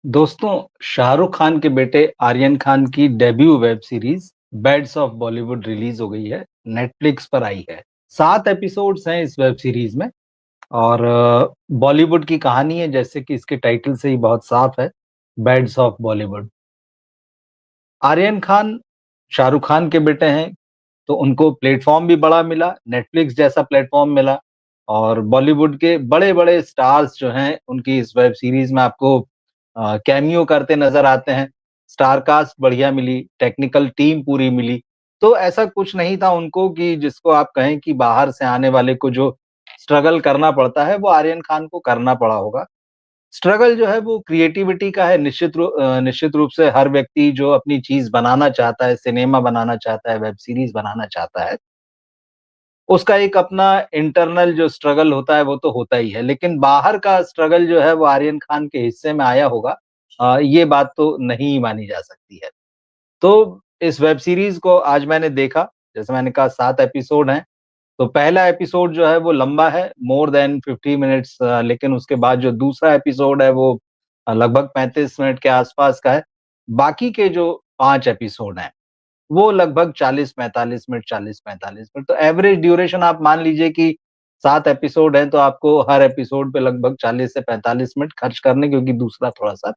दोस्तों, शाहरुख खान के बेटे आर्यन खान की debut web series beds of Bollywood release हो गई है। नेटफ्लिक्स पर आई है। 7 एपिसोड्स हैं इस वेब सीरीज में। और बॉलीवुड की कहानी है, जैसे कि इसके टाइटल से ही बहुत साफ है। Beds of Bollywood. Aryan Khan Shahrukh Khan के बेटे हैं, तो उनको प्लेटफॉर्म भी बड़ा मिला, नेटफ्लिक्स जैसा प्लेटफॉर्म मिला। और बॉलीवुड के बड़े-बड़े स्टार्स जो हैं, उनकी इस वेब सीरीज में आपको कैमियो करते नज़र आते हैं। स्टार कास्ट बढ़िया मिली, टेक्निकल टीम पूरी मिली। तो ऐसा कुछ नहीं था उनको कि जिसको आप कहें कि बाहर से आने वाले को जो स्ट्रगल करना पड़ता है, वो आर्यन खान को करना पड़ा होगा। स्ट्रगल जो है वो क्रिएटिविटी का है। निश्चित रूप से हर व्यक्ति जो अपनी चीज़ बनाना चाहता है, सिनेमा बनाना चाहता है, वेब सीरीज़ बनाना चाहता है, उसका एक अपना इंटरनल जो स्ट्रगल होता है वो तो होता ही है। लेकिन बाहर का स्ट्रगल जो है वो आर्यन खान के हिस्से में आया होगा, ये बात तो नहीं मानी जा सकती है। तो इस वेब सीरीज़ को आज मैंने देखा, जैसे मैंने कहा 7 एपिसोड हैं। तो पहला एपिसोड जो है वो लंबा है, मोर देन 50 मिनट्स, लेकिन उसके बाद जो दूसरा एपिसोड है वो लगभग 35 मिनट के आसपास का है। बाकी के जो 5 एपिसोड हैं, वो लगभग 40-45 मिनट, 40-45 मिनट। तो एवरेज ड्यूरेशन आप मान लीजिए कि 7 एपिसोड हैं, तो आपको हर एपिसोड पे लगभग 40 से 45 मिनट खर्च करने, क्योंकि दूसरा थोड़ा-सा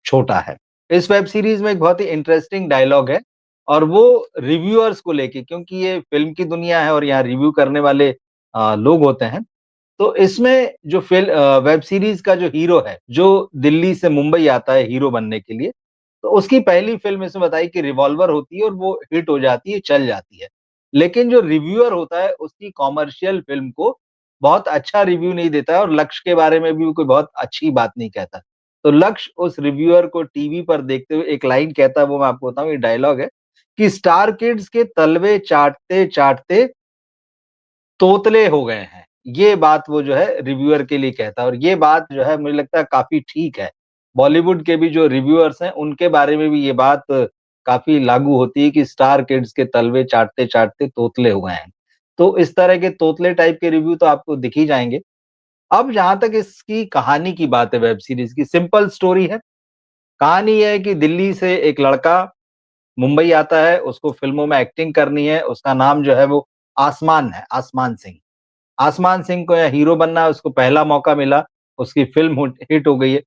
छोटा है। इस वेब सीरीज़ में एक बहुत ही इंटरेस्टिंग डायलॉग है, और वो रिव्यूअर्स को लेके, क्योंकि ये फ़िल्म की दुनिया है और यहाँ रिव्यू करने वाले लोग होते हैं। तो इसमें जो वेब सीरीज़ का जो हीरो है, जो दिल्ली से मुंबई आता है हीरो बनने के लिए, तो उसकी पहली फ़िल्म इसमें बताई कि रिवॉल्वर होती है और वो हिट हो जाती है, चल जाती है। लेकिन जो रिव्यूअर होता है, उसकी कमर्शियल फ़िल्म को बहुत अच्छा रिव्यू नहीं देता है, और लक्ष्य के बारे में भी वो कोई बहुत अच्छी बात नहीं कहता। तो लक्ष्य उस रिव्यूअर को टीवी पर देखते हुए एक लाइन कहता है, वो मैं आपको बताऊँ, ये डायलॉग है कि स्टार किड्स के तलवे चाटते-चाटते तोतले हो गए हैं। ये बात वो जो है रिव्यूअर के लिए कहता है, और ये बात जो है मुझे लगता है काफ़ी ठीक है। बॉलीवुड के भी जो रिव्यूअर्स हैं, उनके बारे में भी ये बात काफ़ी लागू होती है कि स्टार किड्स के तलवे चाटते-चाटते तोतले हो गए हैं। तो इस तरह के तोतले टाइप के रिव्यू तो आपको दिख ही जाएँगे। अब जहाँ तक इसकी कहानी की बात है, वेब सीरीज़ की सिंपल स्टोरी है। कहानी ये है कि दिल्ली से एक लड़का मुंबई आता है, उसको फ़िल्मों में एक्टिंग करनी है, उसका नाम जो है वो आसमान है, आसमान सिंह। आसमान सिंह को यहाँ हीरो बनना है, उसको पहला मौका मिला, उसकी फ़िल्म हुट हिट हो गई है।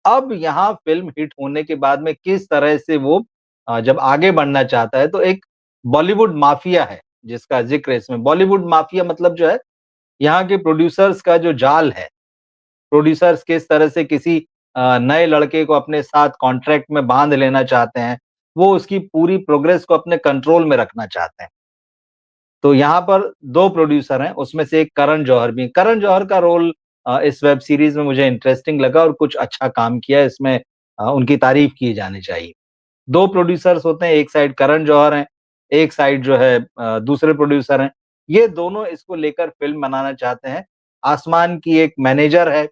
अब यहाँ फ़िल्म हिट होने के बाद में किस तरह से वो जब आगे बढ़ना चाहता है, तो एक बॉलीवुड माफ़िया है, जिसका ज़िक्र है इसमें। बॉलीवुड माफ़िया मतलब जो है, यहाँ के प्रोड्यूसर्स का जो जाल है, प्रोड्यूसर्स किस तरह से किसी नए लड़के को अपने साथ कॉन्ट्रैक्ट में बाँध लेना चाहते हैं, वो उसकी पूरी प्रोग्रेस को अपने कंट्रोल में रखना चाहते हैं। तो यहाँ पर 2 प्रोड्यूसर हैं, उसमें से एक करण जौहर भी हैं। करण जौहर का रोल इस वेब सीरीज़ में मुझे इंटरेस्टिंग लगा, और कुछ अच्छा काम किया है इसमें, उनकी तारीफ़ की जानी चाहिए। 2 प्रोड्यूसर्स होते हैं, एक साइड करण जौहर हैं, एक साइड जो है दूसरे प्रोड्यूसर हैं। ये दोनों इसको लेकर फ़िल्म बनाना चाहते हैं। आसमान की एक मैनेजर है,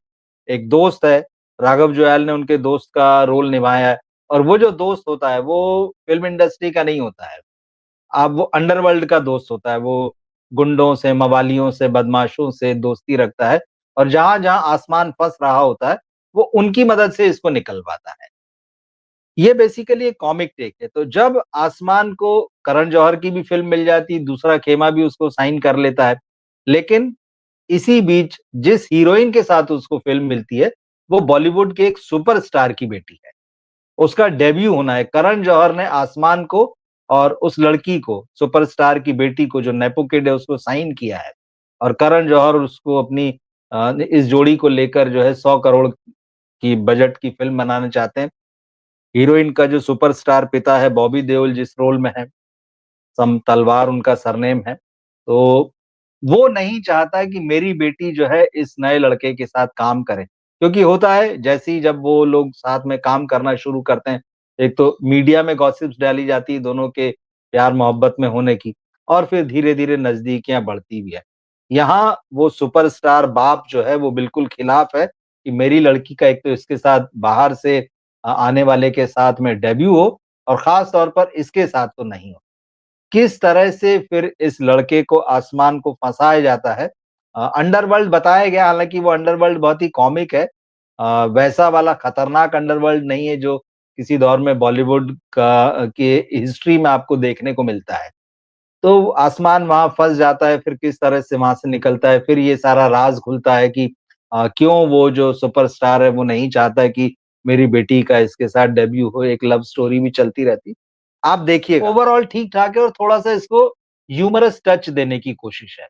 एक दोस्त है, राघव जुयाल ने उनके दोस्त का रोल निभाया है, और वो जो दोस्त होता है, वो फ़िल्म इंडस्ट्री का नहीं होता है। अब वो अंडरवर्ल्ड का दोस्त होता है, वो गुंडों से, मवालियों से, बदमाशों से दोस्ती रखता है, और जहाँ-जहाँ आसमान फँस रहा होता है, वो उनकी मदद से इसको निकलवाता है। ये बेसिकली एक कॉमिक टेक है। तो जब आसमान को करण जौहर की भी फ़िल्म मिल जाती, दूसरा खेमा भी उसको साइन कर लेता है। लेकिन इसी बीच जिस हीरोइन के साथ उसको फ़िल्म मिलती है, वो बॉलीवुड के एक सुपरस्टार की बेटी है। उसका डेब्यू होना है। करण जौहर ने आसमान को और उस लड़की को, सुपरस्टार की बेटी को, जो नेपो किड है, उसको साइन किया है। और करण जौहर उसको अपनी इस जोड़ी को लेकर जो है 100 करोड़ की बजट की फ़िल्म बनाना चाहते हैं। हीरोइन का जो सुपरस्टार पिता है, बॉबी देओल जिस रोल में है, सम तलवार उनका सरनेम है। तो वो नहीं चाहता कि मेरी बेटी जो है इस नए लड़के के साथ काम करे। क्योंकि होता है, जैसे ही जब वो लोग साथ में काम करना शुरू करते हैं, एक तो मीडिया में गॉसिप्स डाली जाती है दोनों के प्यार-मोहब्बत में होने की, और फिर धीरे-धीरे नज़दीकियाँ बढ़ती भी है। यहाँ वो सुपरस्टार बाप जो है वो बिल्कुल खिलाफ है कि मेरी लड़की का एक तो इसके साथ बाहर से आने वाले के साथ में डेब्यू हो, और ख़ास तौर पर इसके साथ तो नहीं हो। किस तरह से फिर इस लड़के को, आसमान को फँसाया जाता है। अंडरवर्ल्ड बताया गया, हालाँकि वो अंडरवर्ल्ड बहुत ही कॉमिक है। वैसा वाला खतरनाक अंडरवर्ल्ड नहीं है जो किसी दौर में बॉलीवुड का के हिस्ट्री में आपको देखने को मिलता है। तो आसमान वहाँ फँस जाता है, फिर किस तरह से वहाँ से निकलता है, फिर ये सारा राज़ खुलता है कि क्यों वो जो सुपरस्टार है वो नहीं चाहता है कि मेरी बेटी का इसके साथ डेब्यू हो, एक लव स्टोरी भी चलती रहती। आप देखिएगा, ओवरऑल ठीक-ठाक है और थोड़ा-सा इसको ह्यूमरस टच देने की कोशिश है।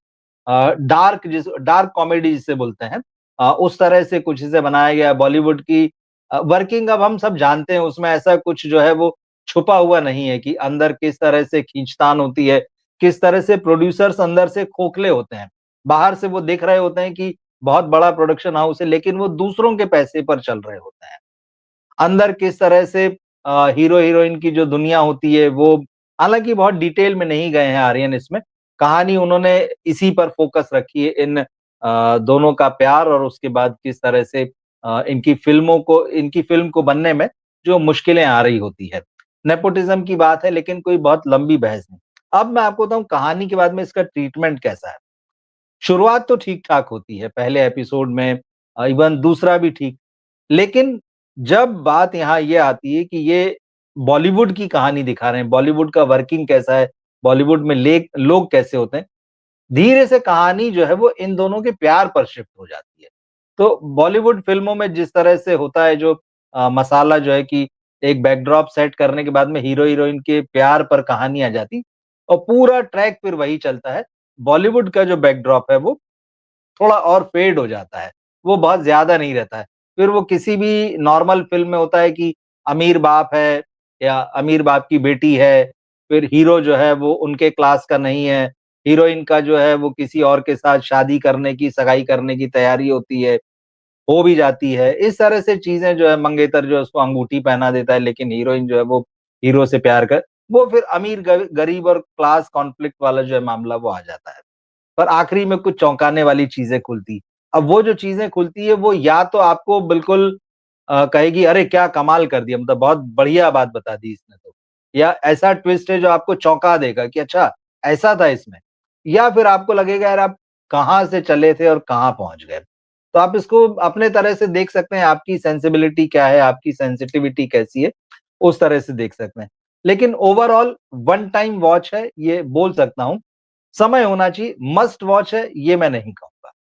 डार्क कॉमेडी जिसे बोलते हैं उस तरह से कुछ इसे बनाया गया है बॉलीवुड की वर्किंग अब हम सब जानते हैं उसमें ऐसा कुछ जो है वो छुपा हुआ नहीं है कि अंदर किस तरह से खींचतान होती है, किस तरह से प्रोड्यूसर्स अंदर से खोखले होते हैं। बाहर से वो दिख रहे होते हैं कि बहुत बड़ा प्रोडक्शन हाउस है, लेकिन वो दूसरों के पैसे पर चल रहे होते हैं। अंदर किस तरह से हीरो-हीरोइन की जो दुनिया होती है वो हालाँकि बहुत डिटेल में नहीं गए हैं आर्यन इसमें। कहानी उन्होंने इसी पर फ़ोकस रखी है इन दोनों का प्यार और उसके बाद किस तरह से इनकी फ़िल्म को बनने में जो मुश्किलें आ रही होती है। नेपोटिज़्म की बात है लेकिन कोई बहुत लंबी बहस नहीं। अब मैं आपको बताऊँ कहानी के बाद में इसका ट्रीटमेंट कैसा है। शुरुआत तो ठीक-ठाक होती है, पहले एपिसोड में इवन दूसरा भी ठीक। लेकिन जब बात यहाँ ये आती है कि ये बॉलीवुड की कहानी दिखा रहे हैं, बॉलीवुड का वर्किंग कैसा है, बॉलीवुड में लेक लोग कैसे होते हैं, धीरे से कहानी जो है वो इन दोनों के प्यार पर शिफ्ट हो जाती है। तो बॉलीवुड फ़िल्मों में जिस तरह से होता है जो मसाला जो है कि एक बैकड्रॉप सेट करने के बाद में हीरो-हीरोइन के प्यार पर कहानी आ जाती और पूरा ट्रैक फिर वही चलता है। बॉलीवुड का जो बैकड्रॉप है वो थोड़ा और फेड हो जाता है, वो बहुत ज़्यादा नहीं रहता है। फिर वो किसी भी नॉर्मल फ़िल्म में होता है कि अमीर बाप है या अमीर बाप की बेटी है, फिर हीरो जो है वो उनके क्लास का नहीं है, हीरोइन का जो है वो किसी और के साथ शादी करने की, सगाई करने की तैयारी होती है, हो भी जाती है। इस तरह से चीज़ें जो है मंगेतर जो है उसको अंगूठी पहना देता है, लेकिन हीरोइन जो है वो हीरो से प्यार कर वो फिर अमीर ग गरीब और क्लास कॉन्फ्लिक्ट वाला जो है मामला वो आ जाता है। पर आखिरी में कुछ चौंकाने वाली चीज़ें खुलती। अब वो जो चीज़ें खुलती है वो या तो आपको बिल्कुल कहेगी अरे क्या कमाल कर दिया मतलब बहुत बढ़िया बात बता दी इसने तो। या ऐसा ट्विस्ट है जो आपको चौंका देगा कि अच्छा ऐसा था इसमें। या फिर आपको लगेगा यार आप कहाँ से चले थे और कहाँ पहुँच गए। तो आप इसको अपने तरह से देख सकते हैं आपकी सेंसिबिलिटी क्या है, आपकी सेंसिटिविटी कैसी है, उस तरह से देख सकते हैं। लेकिन ओवरऑल वन टाइम वॉच है ये बोल सकता हूँ। समय होना चाहिए, मस्ट वॉच है, ये मैं नहीं कहूँगा।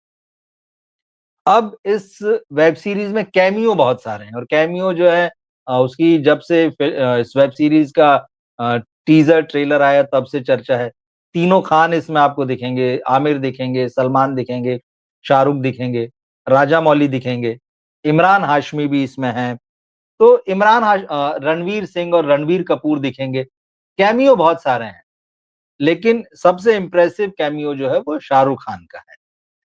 अब इस वेब सीरीज़ में कैमियो बहुत सारे हैं और कैमियो जो है उसकी जब से इस वेब सीरीज़ का टीज़र ट्रेलर आया तब से चर्चा है। तीनों खान इसमें आपको दिखेंगे, आमिर दिखेंगे, सलमान दिखेंगे, शाहरुख दिखेंगे, राजामौली दिखेंगे, इमरान हाशमी भी इसमें हैं। तो रणवीर सिंह और रणबीर कपूर दिखेंगे। कैमियो बहुत सारे हैं, लेकिन सबसे इम्प्रेसिव कैमियो जो है वो शाहरुख खान का है।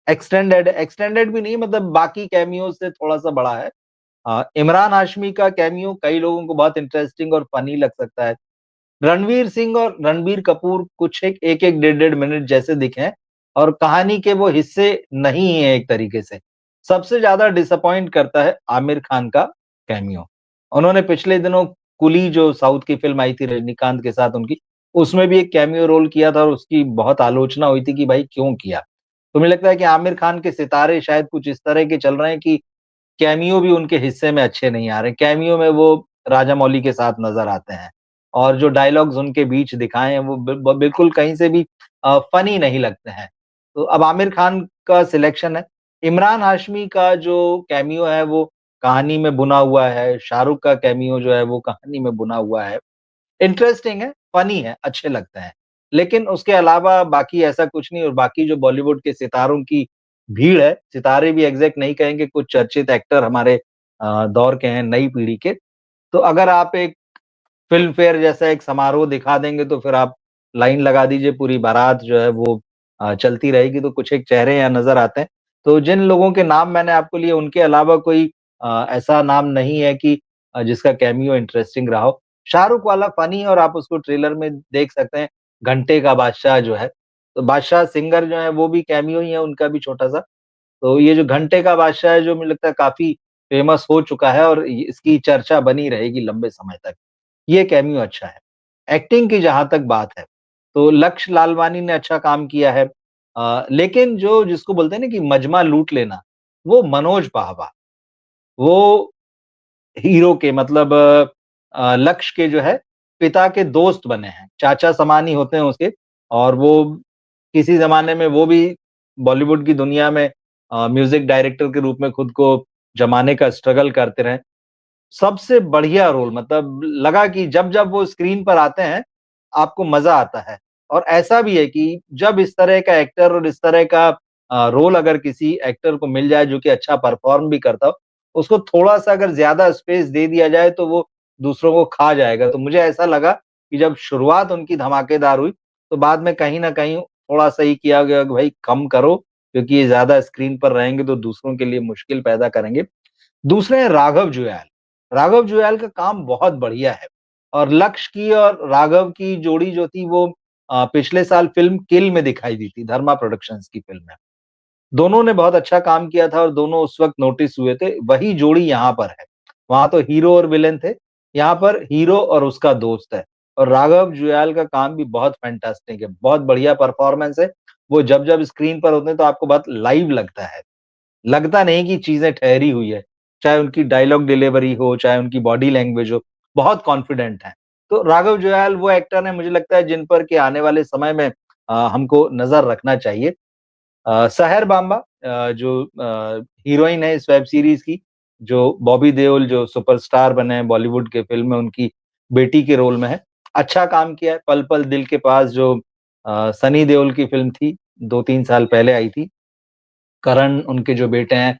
एक्सटेंडेड भी नहीं मतलब बाकी कैमियो से थोड़ा-सा बड़ा है। इमरान हाशमी का कैमियो कई लोगों को बहुत इंटरेस्टिंग और फ़नी लग सकता है। रणवीर सिंह और रणबीर कपूर कुछ एक 1-1 डेढ़-डेढ़ मिनट जैसे दिखे हैं और कहानी के वो हिस्से नहीं हैं एक तरीके से। सबसे ज़्यादा डिसअपॉइंट करता है आमिर खान का कैमियो। उन्होंने पिछले दिनों कुली जो साउथ की फ़िल्म आई थी रजनीकांत के साथ उनकी, उसमें भी एक कैमियो रोल किया था और उसकी बहुत आलोचना हुई थी कि भाई क्यों किया? तो मुझे लगता है कि आमिर खान के सितारे शायद कुछ इस तरह के चल रहे हैं कि कैमियो भी उनके हिस्से में अच्छे नहीं आ रहे। कैमियो में वो राजामौली के साथ नज़र आते हैं और जो डायलॉग्स उनके बीच दिखाए हैं वो बिल्कुल कहीं से भी फ़नी नहीं लगते हैं। तो अब आमिर खान का सिलेक्शन है। इमरान हाशमी का जो कैमियो है वो कहानी में बुना हुआ है, शाहरुख का कैमियो जो है वो कहानी में बुना हुआ है। इंटरेस्टिंग है, फ़नी है, अच्छे लगते हैं। लेकिन उसके अलावा बाकी ऐसा कुछ नहीं और बाकी जो बॉलीवुड के सितारों की भीड़ है, सितारे भी एग्ज़ैक्ट नहीं कहेंगे, कुछ चर्चित एक्टर हमारे दौर के हैं, नई पीढ़ी के। तो अगर आप एक फ़िल्म फेयर जैसा एक समारोह दिखा देंगे, तो फिर आप लाइन लगा दीजिए, पूरी बारात जो है वो चलती रहेगी, तो कुछ एक चेहरे यहाँ नज़र आते हैं। तो जिन लोगों के नाम मैंने आपको लिए, उनके अलावा कोई ऐसा नाम नहीं है कि जिसका कैमियो इंटरेस्टिंग रहा हो। शाहरुख वाला फ़नी है और आप उसको ट्रेलर में देख सकते हैं, घंटे का बादशाह जो है, तो बादशाह सिंगर जो है, वो भी कैमियो ही है उनका भी छोटा-सा। तो ये जो घंटे का बादशाह है, जो मुझे लगता है काफ़ी फ़ेमस हो चुका है और इ इसकी चर्चा बनी रहेगी लंबे समय तक। ये कैमियो अच्छा है। एक्टिंग की जहाँ तक बात है, तो लक्ष्य लालवानी ने अच्छा काम किया है। लेकिन जो जिसको बोलते हैं ना कि मजमा लूट लेना, वो मनोज बाजवा। वो हीरो के मतलब लक्ष्य के जो है पिता के दोस्त बने हैं, चाचा समान ही होते हैं उसके और वो किसी ज़माने में वो भी बॉलीवुड की दुनिया में म्यूज़िक डायरेक्टर के रूप में खुद को जमाने का स्ट्रगल करते रहे। सबसे बढ़िया रोल मतलब लगा कि जब-जब वो स्क्रीन पर आते हैं, आपको मज़ा आता है। और ऐसा भी है कि जब इस तरह का एक्टर और इस तरह का रोल अगर किसी एक्टर को मिल जाए जो कि अच्छा परफ़ॉर्म भी करता हो, उसको थोड़ा-सा अगर ज़्यादा स्पेस दे दिया जाए तो वो दूसरों को खा जाएगा। तो मुझे ऐसा लगा कि जब शुरुआत उनकी धमाकेदार हुई, तो बाद में कहीं न कहीं थोड़ा-सा ये किया गया कि भाई कम करो, क्योंकि ये ज़्यादा स्क्रीन पर रहेंगे तो दूसरों के लिए मुश्किल पैदा करेंगे। दूसरे हैं राघव जुयाल। राघव जुयाल का काम बहुत बढ़िया है और लक्ष्य की और राघव की जोड़ी जो थी वो पिछले साल फ़िल्म किल में दिखाई दी थी, धर्मा प्रोडक्शंस की फ़िल्म में। दोनों ने बहुत अच्छा काम किया था और दोनों उस वक़्त नोटिस हुए थे, वही जोड़ी यहाँ पर है। वहाँ तो हीरो और विलेन थे, यहाँ पर हीरो और उसका दोस्त है और राघव जुयाल का काम भी बहुत फैंटास्टिक है, बहुत बढ़िया परफ़ॉर्मेंस है। वो जब-जब स्क्रीन पर होते हैं तो आपको बहुत लाइव लगता है। लगता नहीं कि चीज़ें ठहरी हुई है। चाहे उनकी डायलॉग डिलीवरी हो, चाहे उनकी बॉडी लैंग्वेज हो, बहुत कॉन्फिडेंट हैं। तो राघव जुयाल वो एक्टर हैं मुझे लगता है जिन पर कि आने वाले समय में हमको नज़र रखना चाहिए। सहर बाम्बा जो हीरोइन है इस वेब सीरीज़ की, जो बॉबी देओल जो सुपरस्टार बने हैं बॉलीवुड के फ़िल्म में उनकी बेटी के रोल में है। अच्छा काम किया है। पल पल दिल के पास जो सनी देओल की फ़िल्म थी, 2-3 साल पहले आई थी। करण उनके जो बेटे हैं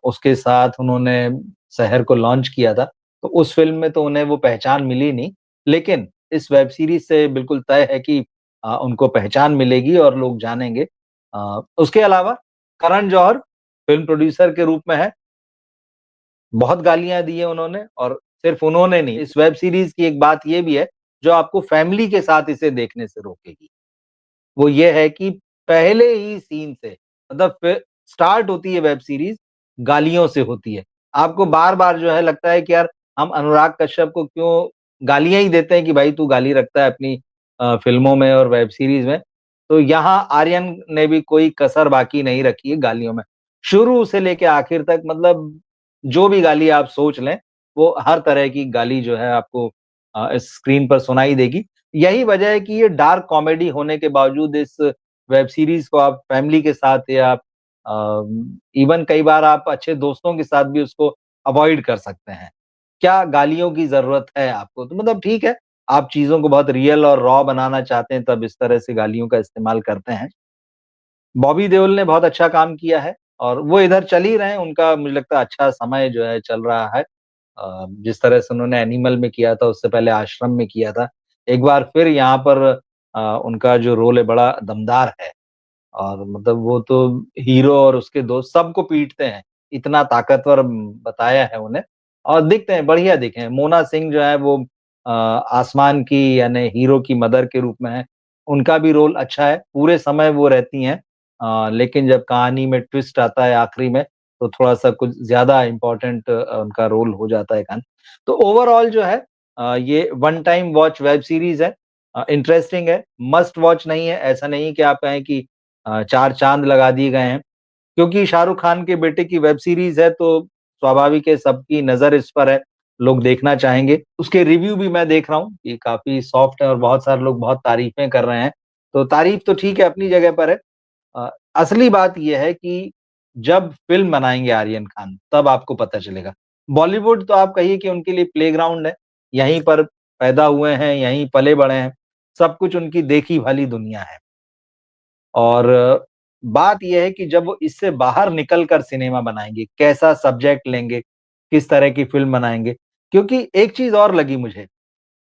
उसके साथ उन्होंने शहर को लॉन्च किया था। तो उस फ़िल्म में तो उन्हें वो पहचान मिली नहीं, लेकिन इस वेब सीरीज़ से बिल्कुल तय है कि उनको पहचान मिलेगी और लोग जानेंगे। उसके अलावा करण जौहर फ़िल्म प्रोड्यूसर के रूप में है, बहुत गालियाँ दी हैं उन्होंने और सिर्फ़ उन्होंने नहीं, इस वेब सीरीज़ की एक बात ये भी है, जो आपको फैमिली के साथ इसे देखने से रोकेगी। वो ये है कि पहले ही सीन से मतलब स्टार्ट होती है वेब सीरीज़ गालियों से होती है। आपको बार-बार जो है लगता है कि यार हम अनुराग कश्यप को क्यों गालियाँ ही देते हैं कि भाई तू गाली रखता है अपनी फ़िल्मों में और वेब सीरीज़ में। तो यहाँ आर्यन ने भी कोई कसर बाकी नहीं रखी है गालियों में। शुरू से लेके आखिर तक मतलब जो भी गाली आप सोच लें, वो हर तरह की गाली जो है आपको इस स्क्रीन पर सुनाई देगी। यही वजह है कि ये डार्क कॉमेडी होने के बावजूद इस वेब सीरीज़ को आप फैमिली के साथ या इवन कई बार आप अच्छे दोस्तों के साथ भी उसको अवॉइड कर सकते हैं। क्या गालियों की ज़रूरत है आपको? तो मतलब ठीक है, आप चीज़ों को बहुत रियल और रॉ बनाना चाहते हैं तब इस तरह से गालियों का इस्तेमाल करते हैं। बॉबी देओल ने बहुत अच्छा काम किया है और वो इधर चल ही रहे हैं, उनका मुझे लगता है अच्छा समय जो है चल रहा है। जिस तरह से उन्होंने एनिमल में किया था, उससे पहले आश्रम में किया था। एक बार फिर यहाँ पर उनका जो रोल है बड़ा दमदार है और मतलब वो तो हीरो और उसके दोस्त सबको पीटते हैं, इतना ताकतवर बताया है उन्हें और दिखते हैं, बढ़िया दिखे हैं। मोना सिंह जो है वो आसमान की यानी हीरो की मदर के रूप में है, उनका भी रोल अच्छा है, पूरे समय वो रहती हैं लेकिन जब कहानी में ट्विस्ट आता है आखिरी में, तो थोड़ा-सा कुछ ज़्यादा इम्पोर्टेंट उनका रोल हो जाता है कान तो ओवरऑल जो है ये one time watch web series है इंटरेस्टिंग है, मस्ट वॉच नहीं है, ऐसा नहीं कि आप कहें कि 4 चाँद लगा दिए गए हैं, क्योंकि शाहरुख खान के बेटे की वेब सीरीज़ है तो स्वाभाविक है सबकी नज़र इस पर है, लोग देखना चाहेंगे। उसके रिव्यू भी मैं देख रहा हूँ, ये काफ़ी सॉफ्ट है और बहुत सारे लोग बहुत तारीफ़ें कर रहे हैं, तो तारीफ़ तो ठीक है अपनी जगह पर है। अ, असली बात ये है कि जब फ़िल्म बनाएँगे आर्यन खान, तब आपको पता चलेगा। बॉलीवुड तो आप कहिए कि उनके लिए प्लेग्राउंड है, यहीं पर पैदा हुए हैं, यहीं पले-बड़े हैं, सब कुछ उनकी देखी-भाली दुनिया है। और बात ये है कि जब वो इससे बाहर निकल कर सिनेमा बनाएँगे, कैसा सब्जेक्ट लेंगे, किस तरह की फ़िल्म बनाएँगे। क्योंकि एक चीज़ और लगी मुझे,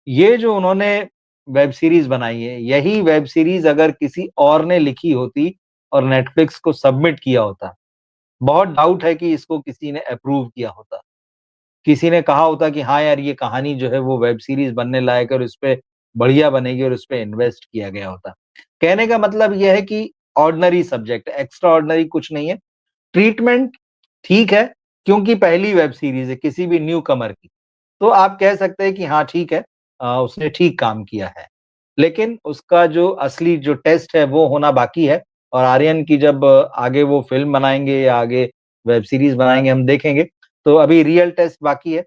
ये जो उन्होंने वेब सीरीज़ बनाई है, यही वेब सीरीज़ अगर किसी और ने लिखी होती और नेटफ्लिक्स को सबमिट किया होता, बहुत डाउट है कि इसको किसी ने अप्रूव किया होता। किसी ने कहा होता कि हाँ यार, ये कहानी जो है वो वेब सीरीज़ बनने लायक है और इसपे बढ़िया बनेगी और इसपे इन्वेस्ट किया गया होता। कहने का मतलब ये है कि ऑर्डिनरी सब्जेक्ट है, एक्स्ट्रा ऑर्डिनरी कुछ नहीं है। ट्रीटमेंट ठीक है, क्योंकि पहली वेब सीरीज़ है किसी भी न्यू कमर की। तो आप कह सकते हैं कि हाँ ठीक है उसने ठीक काम किया है। लेकिन उसका जो असली जो टेस्ट है वो होना बाकी है और आर्यन की जब आगे वो फ़िल्म बनाएँगे या आगे वेब सीरीज़ बनाएँगे हम देखेंगे। तो अभी रियल टेस्ट बाकी है।